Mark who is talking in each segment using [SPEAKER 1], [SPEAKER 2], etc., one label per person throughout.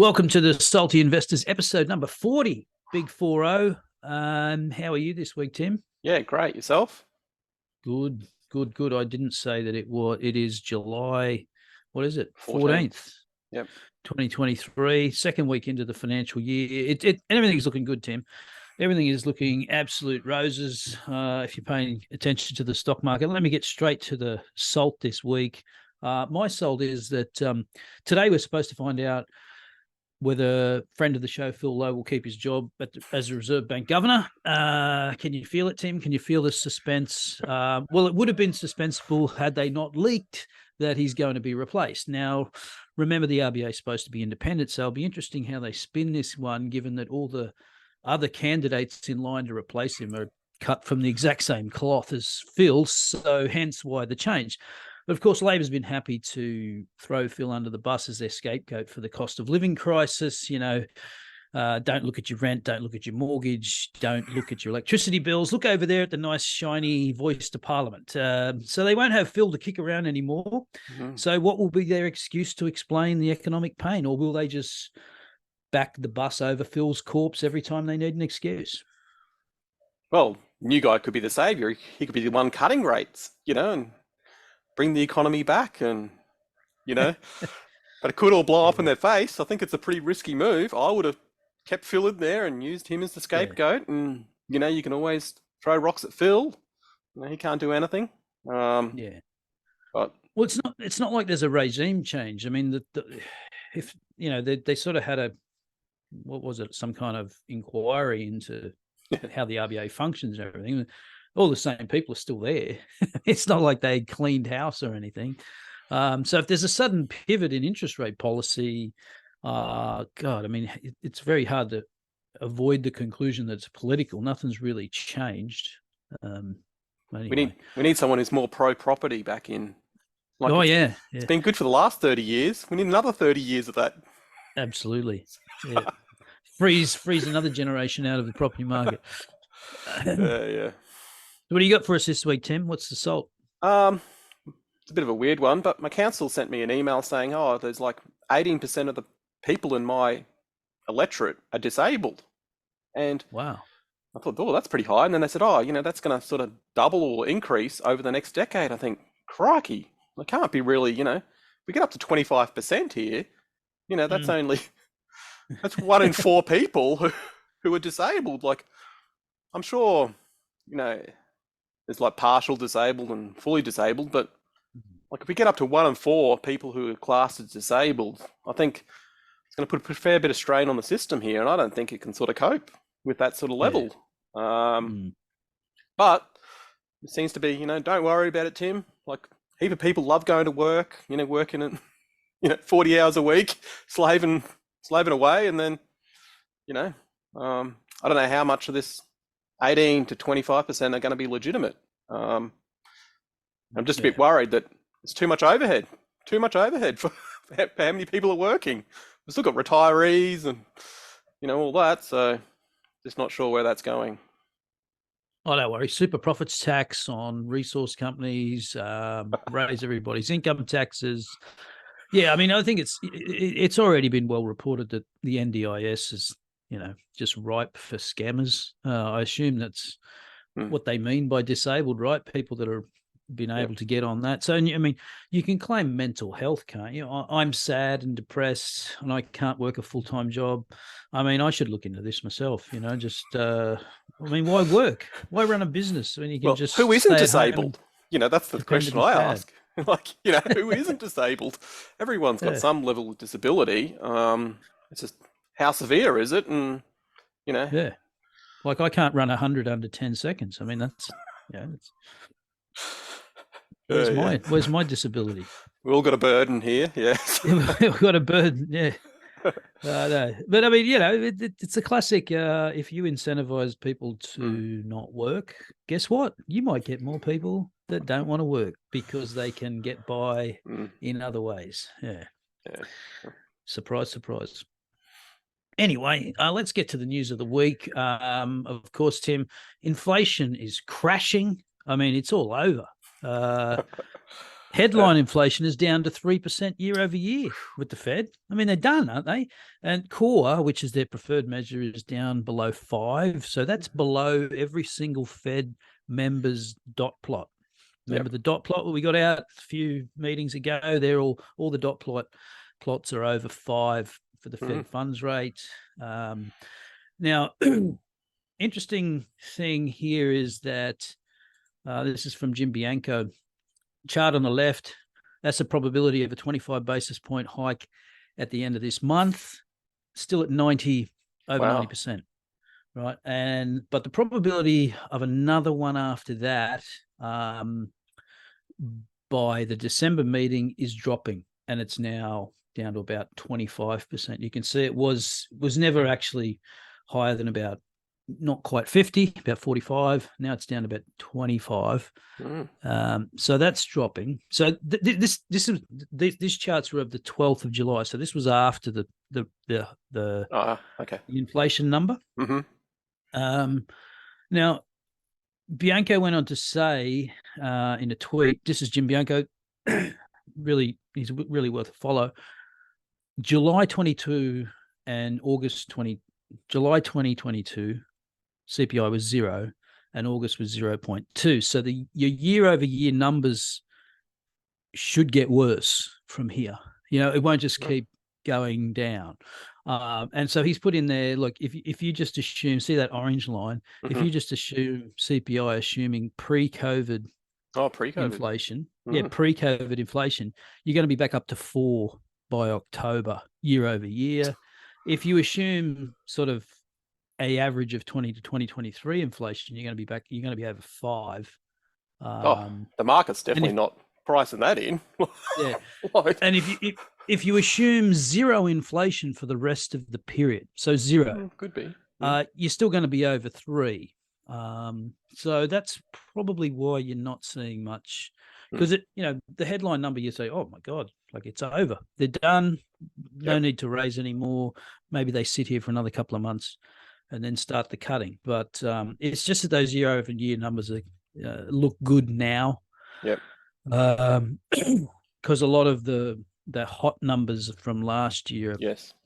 [SPEAKER 1] Welcome to the Salty Investors episode number 40, Big 40. How are you this week, Tim?
[SPEAKER 2] Yeah, great. Yourself?
[SPEAKER 1] Good. I didn't say that it is July, what is it?
[SPEAKER 2] 14th.
[SPEAKER 1] 14th.
[SPEAKER 2] Yep.
[SPEAKER 1] 2023, second week into the financial year. Everything's looking good, Tim. Everything is looking absolute roses if you're paying attention to the stock market. Let me get straight to the salt this week. My salt is that today we're supposed to find out whether a friend of the show, Phil Lowe, will keep his job as a Reserve Bank governor. Can you feel it, Tim? Can you feel the suspense? Well, it would have been suspenseful had they not leaked that he's going to be replaced. Now, remember, the RBA is supposed to be independent, so it'll be interesting how they spin this one, given that all the other candidates in line to replace him are cut from the exact same cloth as Phil, so hence why the change. But of course, Labor's been happy to throw Phil under the bus as their scapegoat for the cost of living crisis. Don't look at your rent, don't look at your mortgage, don't look at your electricity bills. Look over there at the nice, shiny voice to Parliament. So they won't have Phil to kick around anymore. Mm-hmm. So what will be their excuse to explain the economic pain? Or will they just back the bus over Phil's corpse every time they need an excuse?
[SPEAKER 2] Well, new guy could be the savior. He could be the one cutting rates, and bring the economy back and, but it could all blow up in their face. I think it's a pretty risky move. I would have kept Phil in there and used him as the scapegoat. Yeah. And, you can always throw rocks at Phil. He can't do anything.
[SPEAKER 1] But well, it's not like there's a regime change. I mean, if they sort of had some kind of inquiry into how the RBA functions and everything. All the same people are still there. It's not like they cleaned house or anything. So if there's a sudden pivot in interest rate policy, it's very hard to avoid the conclusion that it's political. Nothing's really changed.
[SPEAKER 2] Anyway. We need someone who's more pro-property back in.
[SPEAKER 1] It's
[SPEAKER 2] been good for the last 30 years. We need another 30 years of that.
[SPEAKER 1] Absolutely. Yeah. freeze another generation out of the property market.
[SPEAKER 2] Yeah.
[SPEAKER 1] What do you got for us this week, Tim? What's the salt?
[SPEAKER 2] It's a bit of a weird one, but my council sent me an email saying, there's like 18% of the people in my electorate are disabled. And
[SPEAKER 1] wow,
[SPEAKER 2] I thought, that's pretty high. And then they said, that's going to sort of double or increase over the next decade. I think, crikey, it can't be really, if we get up to 25% here, that's that's 1 in 4 people who are disabled. Like, I'm sure, there's like partial disabled and fully disabled, but like if we get up to 1 in 4 people who are classed as disabled, I think it's going to put a fair bit of strain on the system here, and I don't think it can sort of cope with that sort of level. Yeah. But it seems to be, don't worry about it, Tim. Like, heap of people love going to work, working at 40 hours a week, slaving away, and then, I don't know how much of this 18 to 25% are going to be legitimate. I'm just a bit worried that it's too much overhead for how many people are working. We've still got retirees and, all that. So just not sure where that's going.
[SPEAKER 1] Oh, don't worry. Super profits tax on resource companies, raise everybody's income taxes. Yeah, I mean, I think it's already been well reported that the NDIS is, just ripe for scammers. I assume that's what they mean by disabled, right? People that are been able to get on that. So, I mean, you can claim mental health, can't you? I'm sad and depressed and I can't work a full-time job. I mean, I should look into this myself, why work? Why run a business when you can just
[SPEAKER 2] who isn't disabled? That's the question I ask. Who isn't disabled? Everyone's got some level of disability. It's just, how severe is it? And,
[SPEAKER 1] Yeah. Like I can't run 100 under 10 seconds. I mean, that's, where's my disability?
[SPEAKER 2] We all got a burden here. Yeah.
[SPEAKER 1] We've got a burden. Yeah. No. But I mean, it's a classic. If you incentivize people to not work, guess what? You might get more people that don't want to work because they can get by in other ways. Yeah. Surprise, surprise. Anyway, let's get to the news of the week. Of course, Tim, inflation is crashing. I mean, it's all over. Headline inflation is down to 3% year over year with the Fed. I mean, they're done, aren't they? And core, which is their preferred measure, is down below 5. So that's below every single Fed member's dot plot. Remember the dot plot that we got out a few meetings ago? They're all the dot plots are over 5 for the Fed funds rate. Now, interesting thing here is that this is from Jim Bianco. Chart on the left, that's a probability of a 25 basis point hike at the end of this month, still at 90, over 90%, right? But the probability of another one after that by the December meeting is dropping, and it's now down to about 25%. You can see it was never actually higher than about not quite 50, about 45. Now it's down to about 25. So that's dropping. So these charts were of the 12th of July. So this was after the inflation number. Now, Bianco went on to say in a tweet, this is Jim Bianco, he's really worth a follow. July 2022, CPI was 0 and August was 0.2. So your year-over-year numbers should get worse from here. It won't just keep going down. And so he's put in there, look, if you just assume, see that orange line, if you just assume CPI assuming pre-COVID inflation, pre-COVID inflation, you're going to be back up to 4 by October, year over year. If you assume sort of a average of 20 to 2023 inflation, you're going to be over 5.
[SPEAKER 2] The market's definitely not pricing that in.
[SPEAKER 1] Yeah. And if you assume 0 inflation for the rest of the period, so 0,
[SPEAKER 2] could be,
[SPEAKER 1] you're still going to be over 3. So that's probably why you're not seeing much, because the headline number, you say, oh my God, like it's over. They're done. No need to raise any more. Maybe they sit here for another couple of months and then start the cutting. But it's just that those year over year numbers look good now. Because a lot of the hot numbers from last year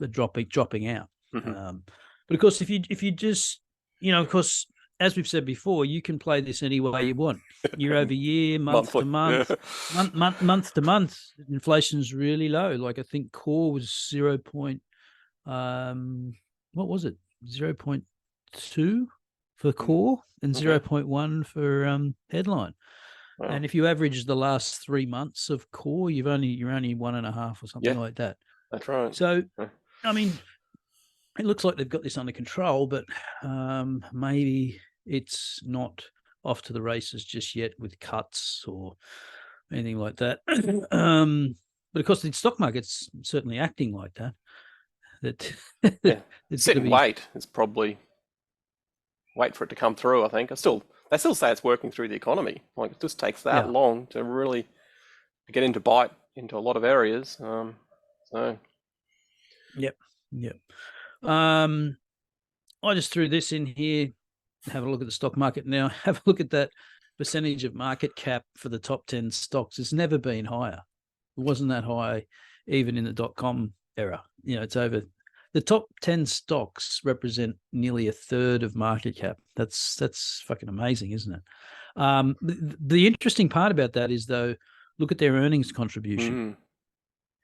[SPEAKER 1] are dropping out. But of course, if you just, of course, as we've said before, you can play this any way you want. Year over year, month to month, month to month. Inflation's really low. Like I think core was 0. What was it? 0.2 for core and 0.1 for headline. Wow. And if you average the last 3 months of core, you're only 1.5 or something like that.
[SPEAKER 2] That's right.
[SPEAKER 1] So, I mean, it looks like they've got this under control, but maybe it's not off to the races just yet with cuts or anything like that. But of course, the stock market's certainly acting like that.
[SPEAKER 2] It's sit and wait. It's probably wait for it to come through. I think they still say it's working through the economy. Like it just takes that long to really get into a lot of areas.
[SPEAKER 1] Yep. I just threw this in here. Have a look at the stock market now. Have a look at that percentage of market cap for the top 10 stocks. It's never been higher. It wasn't that high even in the .com era. It's over. The top 10 stocks represent nearly a third of market cap. That's fucking amazing, isn't it? The interesting part about that is, though, look at their earnings contribution.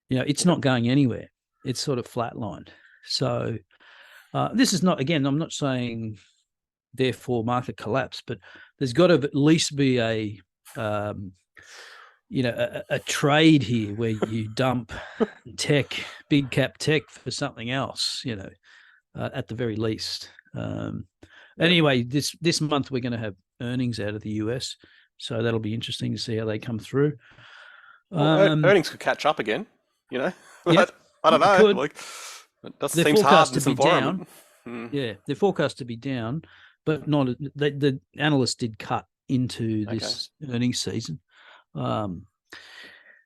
[SPEAKER 1] It's not going anywhere. It's sort of flatlined. So this is not, again, I'm not saying therefore market collapse, but there's got to at least be a trade here where you dump tech, big cap tech for something else, at the very least. Anyway, this month we're going to have earnings out of the US, so that'll be interesting to see how they come through.
[SPEAKER 2] Earnings could catch up again, I don't know.
[SPEAKER 1] Could.
[SPEAKER 2] Like, it does seem hard in this environment.
[SPEAKER 1] Yeah, they're forecast to be down, but not. The analysts did cut into this earnings season.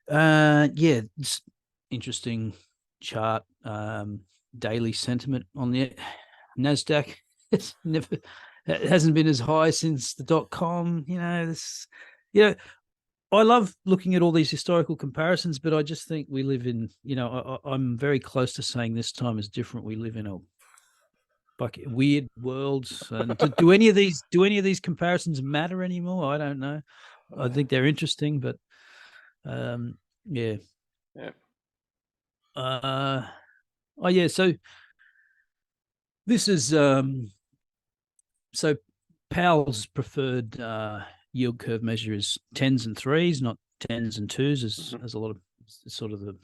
[SPEAKER 1] It's interesting chart. Daily sentiment on the NASDAQ. It hasn't been as high since the .com. I love looking at all these historical comparisons, but I just think we live in, I'm very close to saying this time is different. We live in a weird worlds. And do any of these comparisons matter anymore? I don't know. I think they're interesting, but yeah.
[SPEAKER 2] Yeah.
[SPEAKER 1] Oh yeah. So this is so Powell's preferred yield curve measure is tens and threes, not tens and twos, as a lot of sort of the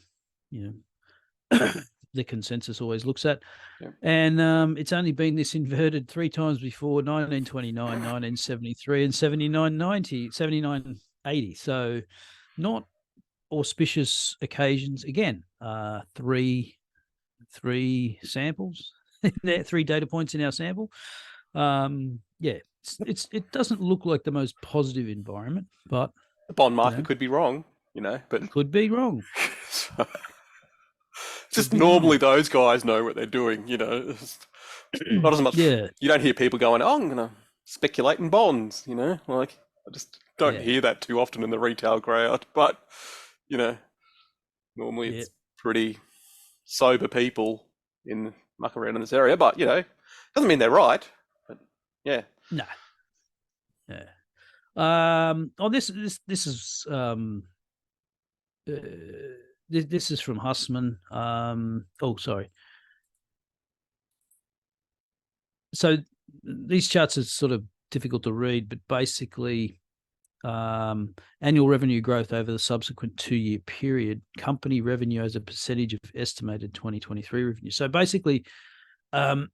[SPEAKER 1] the consensus always looks at.
[SPEAKER 2] Yep.
[SPEAKER 1] And it's only been this inverted 3 times before: 1929, 1973, and 7980. So not auspicious occasions. Again, three samples there, 3 data points in our sample. Yeah, it doesn't look like the most positive environment, but
[SPEAKER 2] the bond market could be wrong, but
[SPEAKER 1] could be wrong.
[SPEAKER 2] So, just normally those guys know what they're doing, not as much.
[SPEAKER 1] Yeah.
[SPEAKER 2] You don't hear people going, "Oh, I'm going to speculate in bonds," like I just don't hear that too often in the retail crowd. But normally it's pretty sober people muck around in this area. But doesn't mean they're right. But yeah.
[SPEAKER 1] No. Yeah. This is this is from Hussman. Sorry. So these charts are sort of difficult to read, but basically, annual revenue growth over the subsequent 2-year period, company revenue as a percentage of estimated 2023 revenue. So basically, the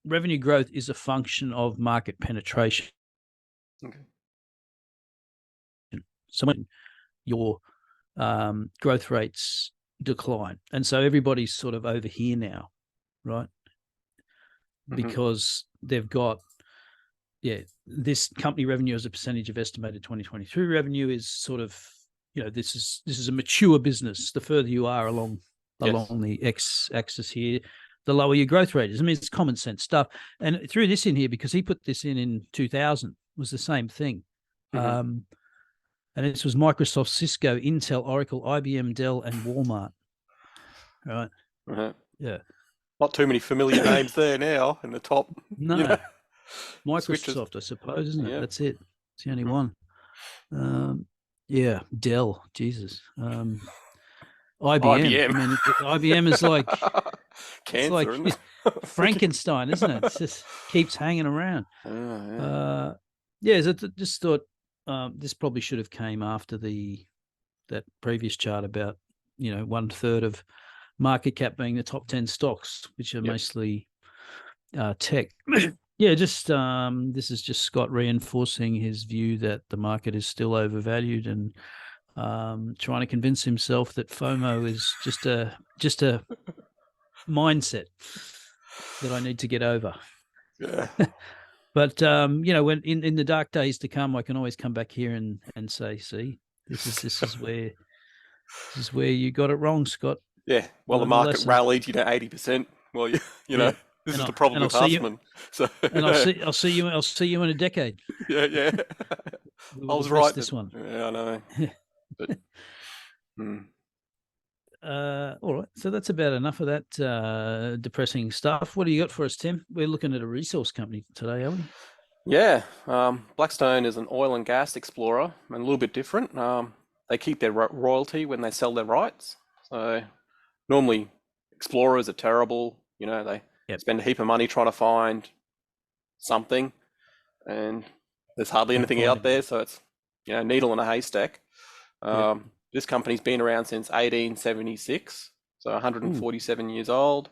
[SPEAKER 1] revenue growth is a function of market penetration.
[SPEAKER 2] Okay.
[SPEAKER 1] So when your growth rates decline, and so everybody's sort of over here now, right? Because they've got this company revenue as a percentage of estimated 2023 revenue is sort of, this is a mature business. The further you are along the x-axis here, the lower your growth rate is. I mean, it's common sense stuff. And threw this in here because he put this in 2000, was the same thing. And this was Microsoft, Cisco, Intel, Oracle, IBM, Dell, and Walmart. Right. Yeah.
[SPEAKER 2] Not too many familiar names there now in the top.
[SPEAKER 1] No. Microsoft,
[SPEAKER 2] switches.
[SPEAKER 1] I suppose, isn't it?
[SPEAKER 2] Yeah.
[SPEAKER 1] That's it. It's the only one. Yeah, Dell, Jesus. IBM.
[SPEAKER 2] IBM.
[SPEAKER 1] I mean, IBM is like
[SPEAKER 2] cancer,
[SPEAKER 1] like
[SPEAKER 2] isn't it?
[SPEAKER 1] Frankenstein, isn't it? It just keeps hanging around. So just thought this probably should have came after that previous chart about 1/3 of market cap being the top 10 stocks, which are mostly tech. Yeah, just this is just Scott reinforcing his view that the market is still overvalued and trying to convince himself that FOMO is just a mindset that I need to get over.
[SPEAKER 2] Yeah.
[SPEAKER 1] But when in the dark days to come, I can always come back here and say, see, this is where you got it wrong, Scott.
[SPEAKER 2] Yeah. Well, the market rallied, 80%. Well, this is the problem with Hussman.
[SPEAKER 1] I'll see you in a decade.
[SPEAKER 2] Yeah. I was right.
[SPEAKER 1] This one.
[SPEAKER 2] Yeah, I know. But,
[SPEAKER 1] all right. So that's about enough of that depressing stuff. What do you got for us, Tim? We're looking at a resource company today, are we?
[SPEAKER 2] Yeah. Blackstone is an oil and gas explorer and a little bit different. They keep their royalty when they sell their rights. So normally explorers are terrible. They spend a heap of money trying to find something, and there's hardly anything out there. So it's needle in a haystack. This company's been around since 1876, so 147 years old.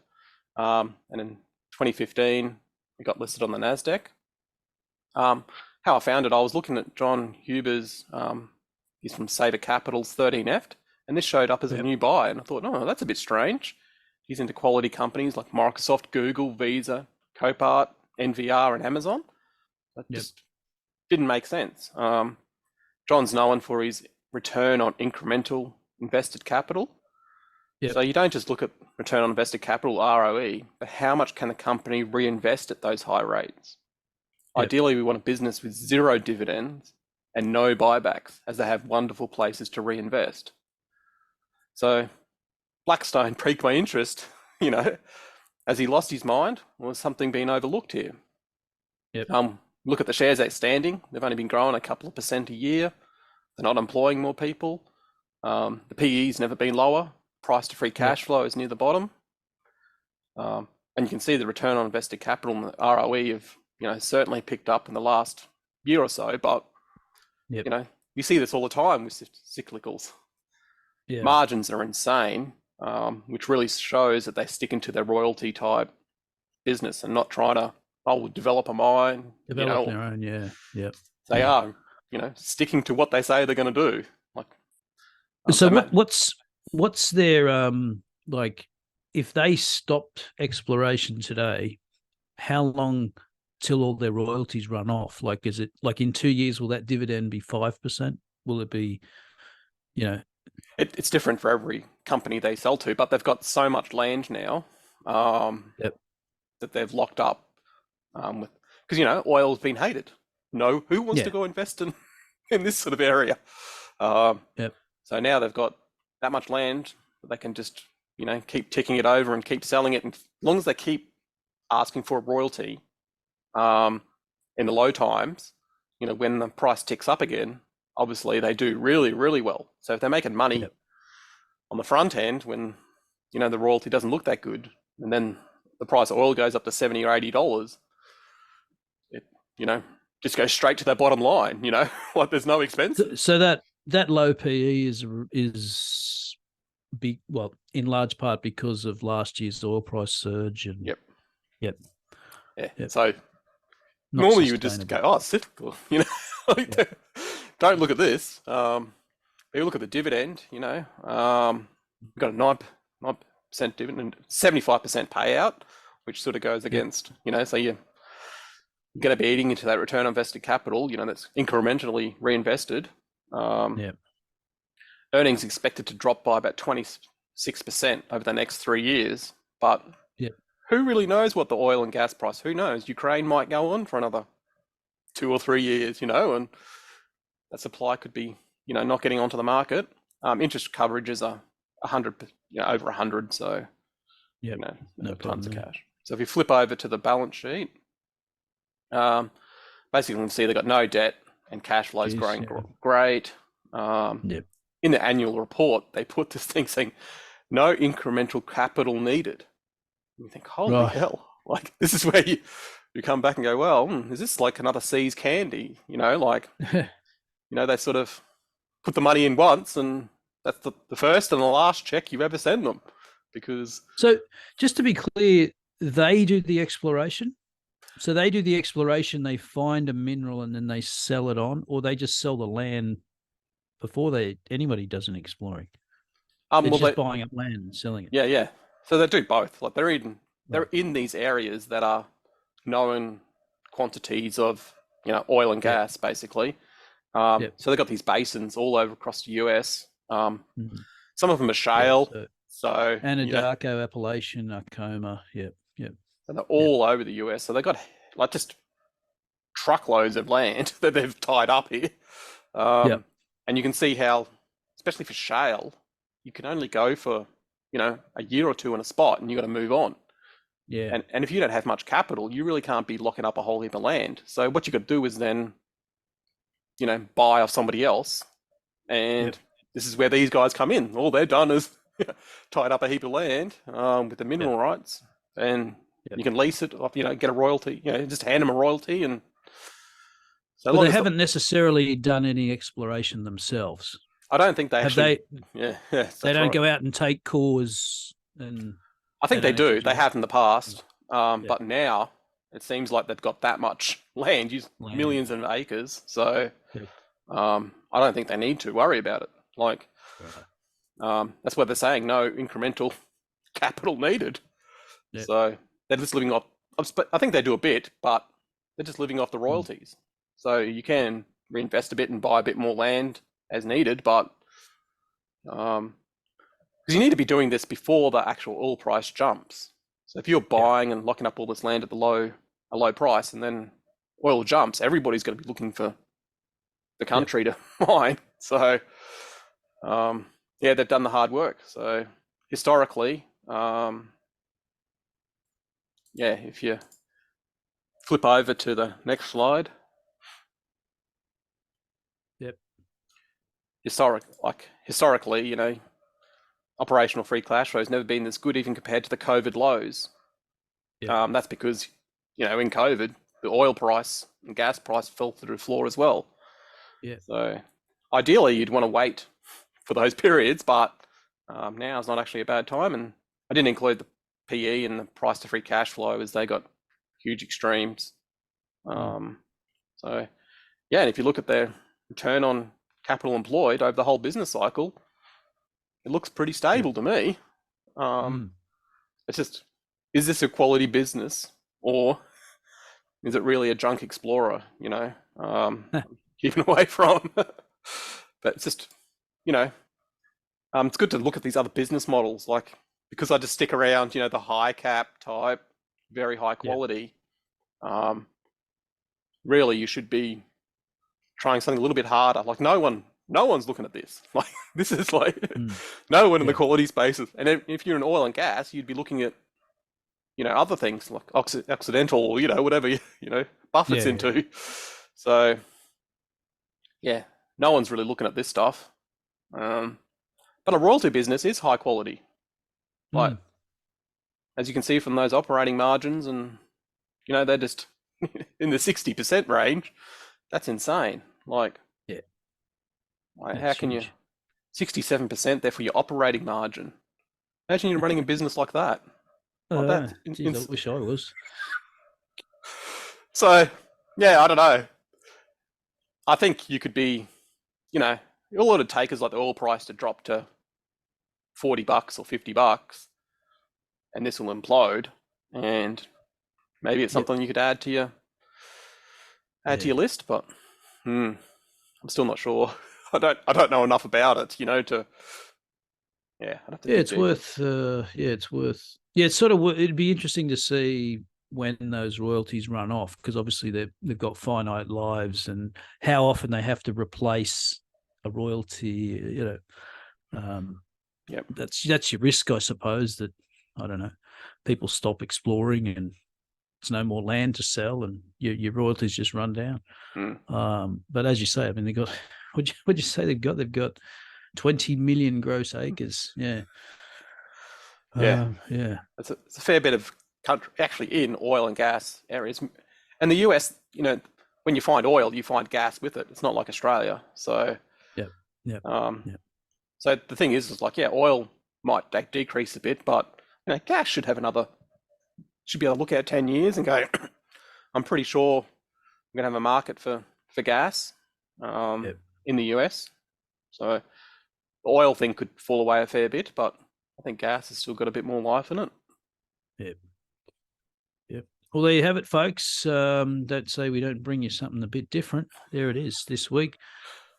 [SPEAKER 2] And in 2015, it got listed on the NASDAQ. How I found it, I was looking at John Huber's, he's from Saver Capital's 13F, and this showed up as a new buy. And I thought, oh, that's a bit strange. He's into quality companies like Microsoft, Google, Visa, Copart, NVR, and Amazon. That just didn't make sense. John's known for his return on incremental invested capital. So you don't just look at return on invested capital, ROE, but how much can the company reinvest at those high rates? Ideally, we want a business with zero dividends and no buybacks, as they have wonderful places to reinvest. So Blackstone piqued my interest, as he lost his mind, was something being overlooked here.
[SPEAKER 1] Yep.
[SPEAKER 2] Look at the shares outstanding. They've only been growing a couple of percent a year. They're not employing more people. The PE's never been lower. Price to free cash flow is near the bottom. And you can see the return on invested capital and the ROE have, certainly picked up in the last year or so. But, you see this all the time with cyclicals.
[SPEAKER 1] Yeah.
[SPEAKER 2] Margins are insane, which really shows that they're sticking to their royalty type business and not trying to, we'll develop a mine.
[SPEAKER 1] Develop their own, yeah.
[SPEAKER 2] They are, sticking to what they say they're going to do.
[SPEAKER 1] So what's their like? If they stopped exploration today, how long till all their royalties run off? Like, is it like in 2 years? Will that dividend be 5%? Will it be,
[SPEAKER 2] It's different for every company they sell to, but they've got so much land now that they've locked up with, because oil's been hated. Who wants to go invest in this sort of area? So now they've got that much land that they can just keep ticking it over and keep selling it, and as long as they keep asking for a royalty in the low times, when the price ticks up again, obviously they do really, really well. So if they're making money on the front end when the royalty doesn't look that good, and then the price of oil goes up to $70 or $80, it just goes straight to their bottom line. Like there's no expense.
[SPEAKER 1] So that low PE is big. Well, in large part because of last year's oil price surge. And
[SPEAKER 2] yeah. So normally you would just go, it's cyclical. Don't look at this. You look at the dividend. We've got a 9% dividend, 75% payout, which sort of goes against. So you're going to be eating into that return on invested capital. That's incrementally reinvested. Earnings expected to drop by about 26% over the next 3 years. But who really knows what the oil and gas price? Who knows? Ukraine might go on for another 2 or 3 years, and that supply could be, not getting onto the market. Interest coverages are 100, over 100. So, no tons of cash. So if you flip over to the balance sheet, basically you can see they've got no debt and cash flow is growing great. In the annual report, they put this thing saying, no incremental capital needed. And you think, holy hell, like this is where you come back and go, well, is this like another C's candy? They sort of put the money in once and that's the first and the last check you ever send them.
[SPEAKER 1] So just to be clear, they do the exploration? So they do the exploration, they find a mineral and then they sell it on, or they just sell the land before anybody does an exploring? They're just buying up land and selling it.
[SPEAKER 2] Yeah. So they do both. Like they're in these areas that are known quantities of oil and gas, basically. So they've got these basins all over across the US. Some of them are shale. So
[SPEAKER 1] Anadarko, Appalachian, Arcoma. Yep.
[SPEAKER 2] And they're all over the US. So they've got like just truckloads of land that they've tied up here. And you can see how, especially for shale, you can only go for, a year or two in a spot and you got to move on.
[SPEAKER 1] Yeah.
[SPEAKER 2] And if you don't have much capital, you really can't be locking up a whole heap of land. So what you got to do is then, buy off somebody else. And this is where these guys come in. All they've done is tied up a heap of land with the mineral rights, and you can lease it off, get a royalty, just hand them a royalty. And so
[SPEAKER 1] they haven't necessarily done any exploration themselves.
[SPEAKER 2] I don't think they actually.
[SPEAKER 1] They don't go out and take cores. And
[SPEAKER 2] I think they do. They have in the past, but now it seems like they've got that much land, millions of acres. So I don't think they need to worry about it. Like that's what they're saying. No incremental capital needed. So they're just living off. I think they do a bit, but they're just living off the royalties. So you can reinvest a bit and buy a bit more land as needed, but because you need to be doing this before the actual oil price jumps. So if you're buying and locking up all this land at a low price, and then oil jumps, everybody's going to be looking for the country to mine. So, yeah, they've done the hard work. So historically, yeah, if you flip over to the next slide.
[SPEAKER 1] Yep.
[SPEAKER 2] Historically, operational free cash flow has never been this good, even compared to the COVID lows.
[SPEAKER 1] Yep.
[SPEAKER 2] That's because, in COVID, the oil price and gas price fell through the floor as well.
[SPEAKER 1] Yeah.
[SPEAKER 2] So ideally, you'd want to wait for those periods, but now is not actually a bad time. And I didn't include the PE and the price to free cash flow, as they got huge extremes. So, yeah, and if you look at their return on capital employed over the whole business cycle, it looks pretty stable to me. It's just, is this a quality business, or is it really a junk explorer, keeping away from? But it's just, it's good to look at these other business models, because I just stick around, the high cap type, very high quality. Really, you should be trying something a little bit harder. Like no one's looking at this. Like this is no one in the quality spaces. And if you're in oil and gas, you'd be looking at, other things like Occidental, whatever, Buffett's into. So yeah, no one's really looking at this stuff. But a royalty business is high quality. Like, as you can see from those operating margins, and, they're just in the 60% range. That's insane. How can you 67% there for your operating margin? Imagine you're running a business like that.
[SPEAKER 1] Geez, I wish I was.
[SPEAKER 2] So, yeah, I don't know. I think you could be, all it would take is like the oil price to drop to $40 or $50, and this will implode. And maybe it's something you could add to your list, but I'm still not sure. I don't know enough about it, to. Yeah, I'd have to
[SPEAKER 1] it's worth. It's sort of. It'd be interesting to see when those royalties run off, because obviously they've got finite lives, and how often they have to replace a royalty. That's your risk, I suppose. That, I don't know, people stop exploring and there's no more land to sell, and your royalties just run down. But as you say, I mean, they got. What'd you say they've got? They've got 20 million gross acres. Yeah.
[SPEAKER 2] It's a fair bit of country actually in oil and gas areas, and the US. When you find oil, you find gas with it. It's not like Australia. So So the thing is oil might decrease a bit, but gas should be able to look at 10 years and go, I'm pretty sure we're gonna have a market for gas in the US. So the oil thing could fall away a fair bit, but I think gas has still got a bit more life in it.
[SPEAKER 1] Yep. Well, there you have it, folks. Don't say we don't bring you something a bit different. There it is this week.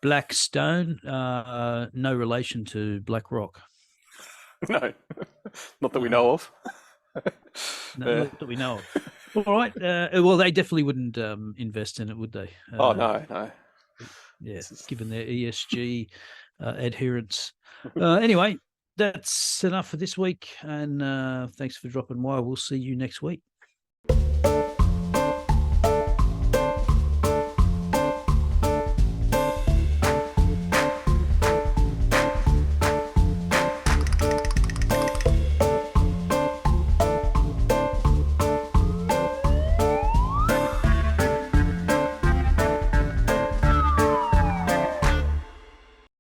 [SPEAKER 1] Black Stone, no relation to BlackRock.
[SPEAKER 2] No, not that we know of.
[SPEAKER 1] No, not that we know of. All right. Well, they definitely wouldn't invest in it, would they?
[SPEAKER 2] Oh, no.
[SPEAKER 1] Yeah, given their ESG adherence. Anyway, that's enough for this week. And thanks for dropping by. We'll see you next week.